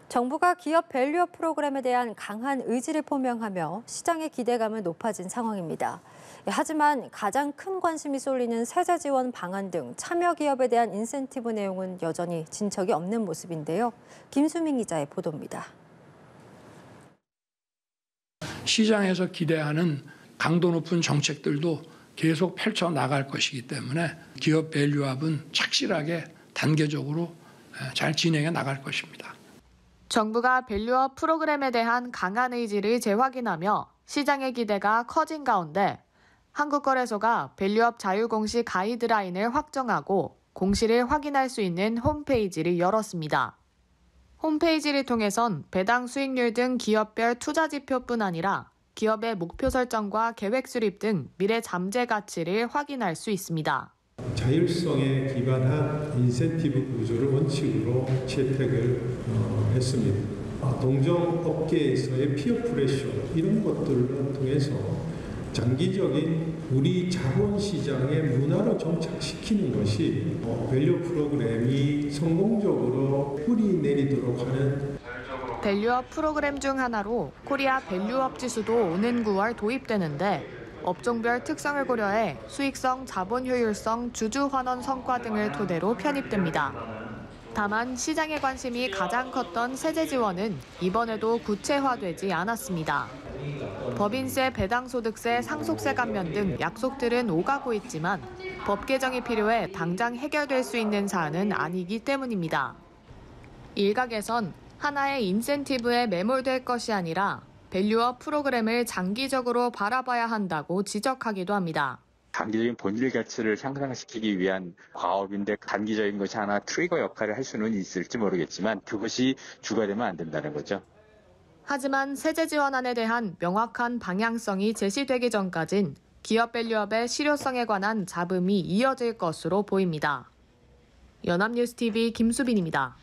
정부가 기업 밸류업 프로그램에 대한 강한 의지를 표명하며 시장의 기대감은 높아진 상황입니다. 하지만 가장 큰 관심이 쏠리는 세제 지원 방안 등 참여 기업에 대한 인센티브 내용은 여전히 진척이 없는 모습인데요. 김수민 기자의 보도입니다. 시장에서 기대하는 강도 높은 정책들도 계속 펼쳐나갈 것이기 때문에 기업 밸류업은 착실하게 단계적으로 잘 진행해 나갈 것입니다. 정부가 밸류업 프로그램에 대한 강한 의지를 재확인하며 시장의 기대가 커진 가운데 한국거래소가 밸류업 자유공시 가이드라인을 확정하고 공시를 확인할 수 있는 홈페이지를 열었습니다. 홈페이지를 통해선 배당 수익률 등 기업별 투자 지표뿐 아니라 기업의 목표 설정과 계획 수립 등 미래 잠재 가치를 확인할 수 있습니다. 자율성에 기반한 인센티브 구조를 원칙으로 채택을 했습니다. 동종업계에서의 피어 프레셔 이런 것들을 통해서 장기적인 우리 자본시장의 문화로 정착시키는 것이 밸류 프로그램이 성공적으로 뿌리 내리도록 하는 밸류업 프로그램 중 하나로 코리아 밸류업 지수도 오는 9월 도입되는데 업종별 특성을 고려해 수익성, 자본 효율성, 주주 환원 성과 등을 토대로 편입됩니다. 다만 시장의 관심이 가장 컸던 세제 지원은 이번에도 구체화되지 않았습니다. 법인세, 배당소득세, 상속세 감면 등 약속들은 오가고 있지만 법 개정이 필요해 당장 해결될 수 있는 사안은 아니기 때문입니다. 일각에선 하나의 인센티브에 매몰될 것이 아니라 밸류업 프로그램을 장기적으로 바라봐야 한다고 지적하기도 합니다. 장기적인 본질 가치를 향상시키기 위한 과업인데 단기적인 것이 하나 트리거 역할을 할 수는 있을지 모르겠지만 그것이 주가 되면 안 된다는 거죠. 하지만 세제 지원안에 대한 명확한 방향성이 제시되기 전까진 기업 밸류업의 실효성에 관한 잡음이 이어질 것으로 보입니다. 연합뉴스TV 김수빈입니다.